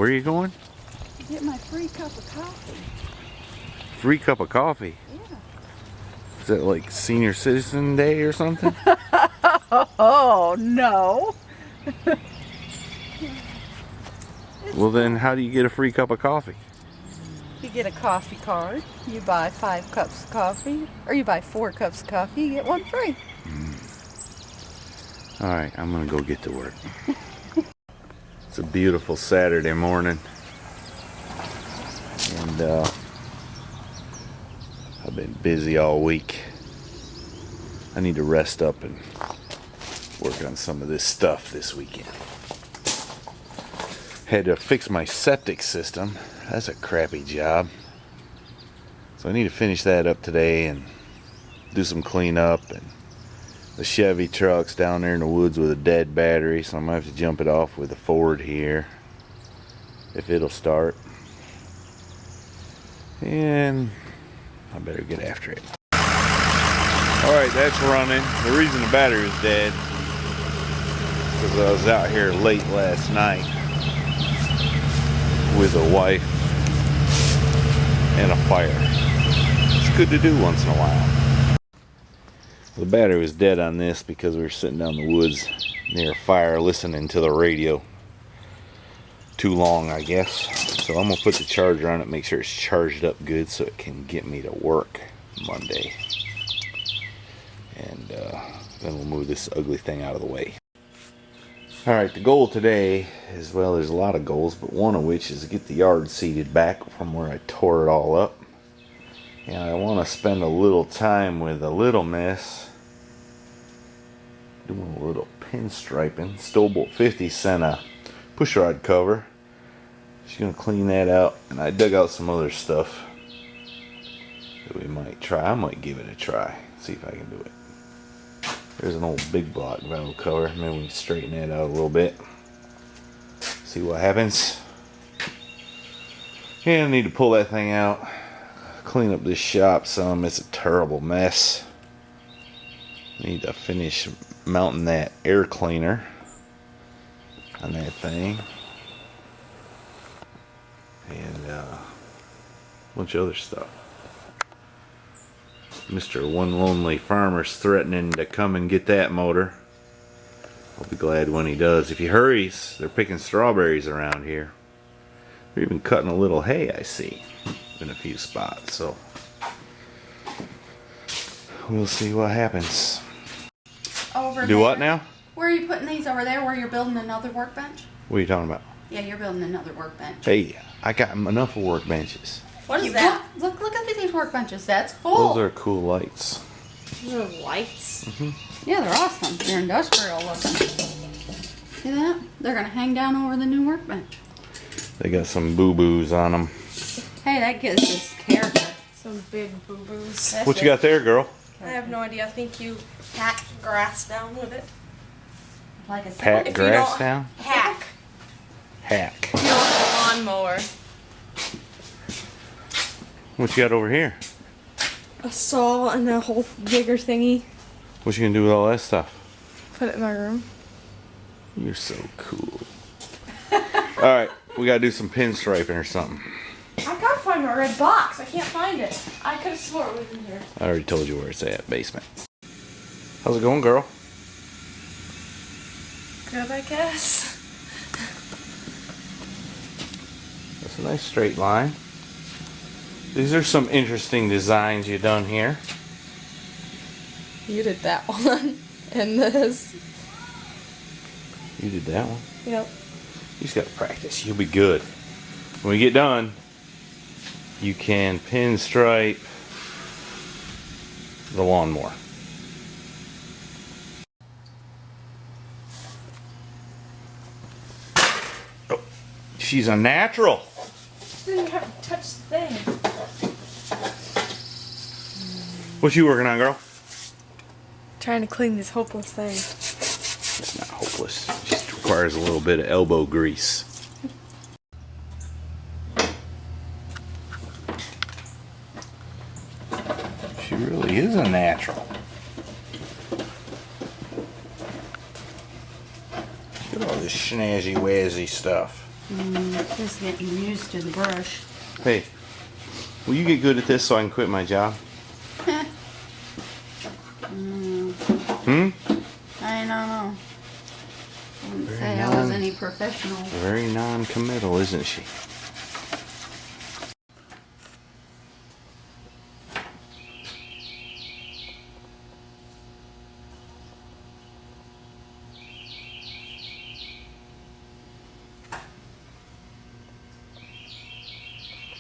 Where are you going? Get my free cup of coffee. Free cup of coffee? Yeah. Is that like Senior Citizen Day or something? Oh, no. Well then, how do you get a free cup of coffee? You get a coffee card, you buy 5 cups of coffee, or you buy 4 cups of coffee, you get one free. Alright, I'm gonna go get to work. It's a beautiful Saturday morning. And I've been busy all week. I need to rest up and work on some of this stuff this weekend. Had to fix my septic system. That's a crappy job. So I need to finish that up today and do some cleanup. And the Chevy truck's down there in the woods with a dead battery, so I'm gonna have to jump it off with a Ford here if it'll start. And I better get after it. Alright, that's running. The reason the battery was dead is because I was out here late last night with a wife and a fire. It's good to do once in a while. The battery was dead on this because we were sitting down in the woods near a fire listening to the radio. Too long, I guess. So I'm gonna put the charger on it, make sure it's charged up good so it can get me to work Monday. And then we'll move this ugly thing out of the way. Alright, the goal today is, well, there's a lot of goals, but one of which is to get the yard seeded back from where I tore it all up. And I want to spend a little time with a little miss doing a little pinstriping. Stowbolt 50 sent a pushrod cover. She's going to clean that out, and I dug out some other stuff that we might try. I might give it a try, see if I can do it. There's an old big block valve cover. Maybe we can straighten that out a little bit. See what happens. And I need to pull that thing out. Clean up this shop some. It's a terrible mess. Need to finish mounting that air cleaner on that thing. And a bunch of other stuff. Mr. One Lonely Farmer's threatening to come and get that motor. I'll be glad when he does. If he hurries, they're picking strawberries around here. They're even cutting a little hay, I see, in a few spots. So we'll see what happens. Over Do there. what now? Where are you putting these over there where you're building another workbench? What are you talking about? Yeah, you're building another workbench. Hey, I got enough of workbenches. What is that? Look at these workbenches. That's full. Those are cool lights. Those are lights. Mm-hmm. Yeah, they're awesome. They're industrial looking. See that? They're going to hang down over the new workbench. They got some boo-boos on them. Hey, that gives this character. Some big boo-boos. What you got there, girl? I have no idea. I think you hack grass down with it. Like a Pat If you grass don't- down? Hack. Hack. You know, a lawnmower. What you got over here? A saw and a whole digger thingy. What you gonna do with all that stuff? Put it in my room. You're so cool. Alright, we gotta do some pinstriping or something. I gotta find my red box. I can't find it. I could have swore it was in here. I already told you where it's at, basement. How's it going, girl? Good, I guess. That's a nice straight line. These are some interesting designs you've done here. You did that one. And this. You did that one. Yep. You just gotta practice. You'll be good. When we get done, you can pinstripe the lawnmower. Oh, she's a natural. Didn't have to touch the thing. What you working on, girl? Trying to clean this hopeless thing. It's not hopeless. It just requires a little bit of elbow grease. She really is a natural. Look at all this snazzy wazzy stuff. Just getting used to the brush. Hey, will you get good at this so I can quit my job? I don't know. Wouldn't Very say I was any professional. Very non-committal, isn't she?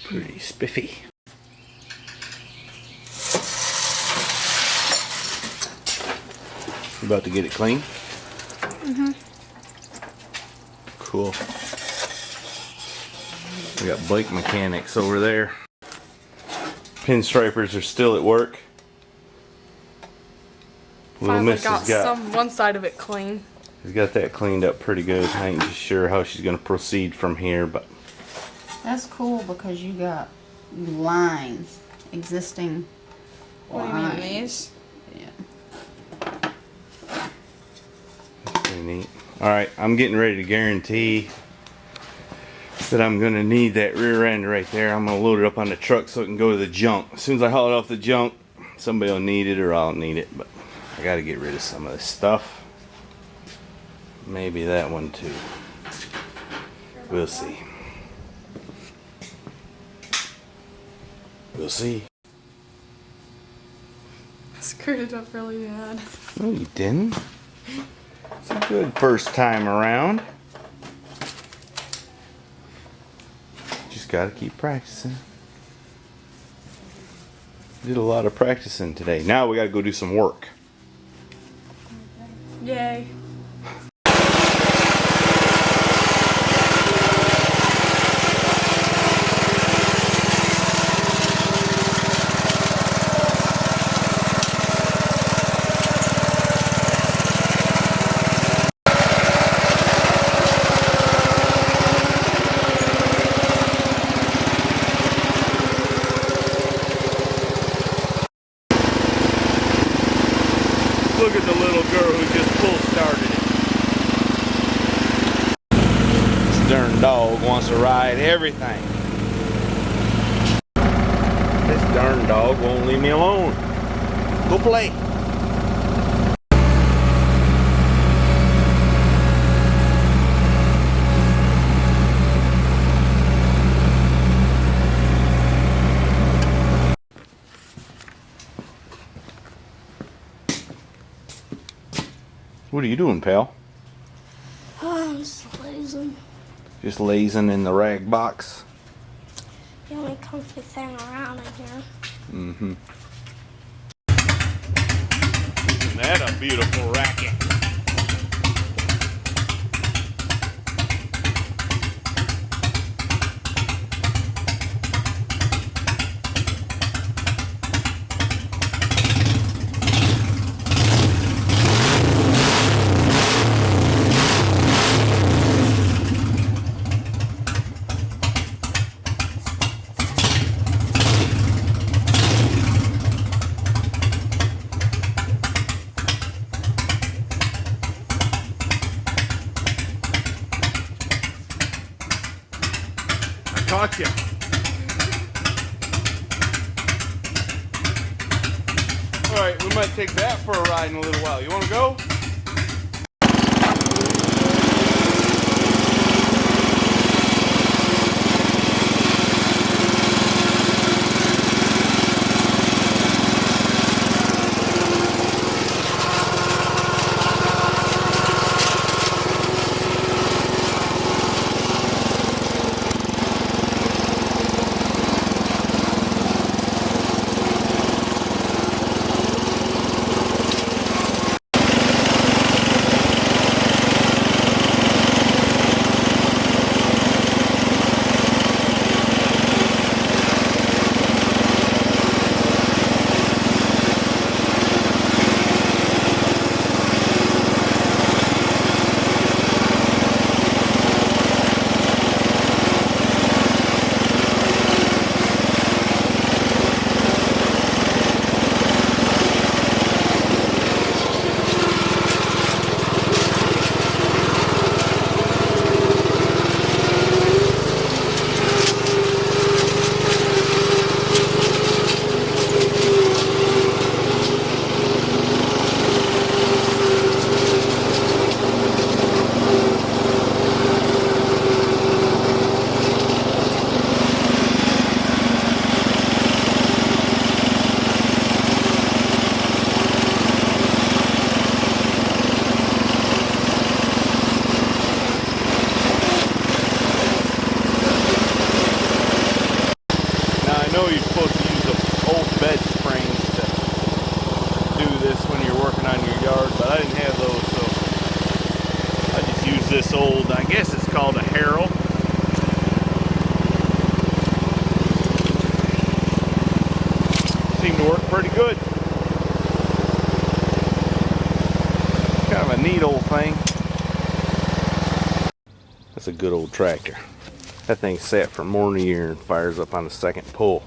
Pretty spiffy. You about to get it clean? Mm-hmm. Cool. We got Blake Mechanics over there. Pinstripers are still at work. Little Finally Miss got has got one side of it clean. She's got that cleaned up pretty good. I ain't just sure how she's gonna proceed from here, but That's cool because you got lines, existing What do you mean, lines. these? Yeah. that's pretty neat. Alright, I'm getting ready to guarantee that I'm gonna need that rear end right there. I'm gonna load it up on the truck so it can go to the junk. As soon as I haul it off the junk, somebody will need it or I'll need it, but I gotta get rid of some of this stuff. Maybe that one too. We'll see. We'll see. I screwed it up really bad. No, you didn't. It's a good first time around. Just gotta keep practicing. Did a lot of practicing today. Now we gotta go do some work. Yay. Look at the little girl who just full started it. This darn dog wants to ride everything. This darn dog won't leave me alone. Go play. What are you doing, pal? I'm just lazy. Just lazing in the rag box. The only comfy thing around in here. Mm-hmm. Isn't that a beautiful racket? Caught you. All right, we might take that for a ride in a little while. You want to go? work pretty good. Kind of a neat old thing. That's a good old tractor. That thing's sat for more than a year and fires up on the second pull.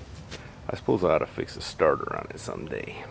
I suppose I ought to fix a starter on it someday.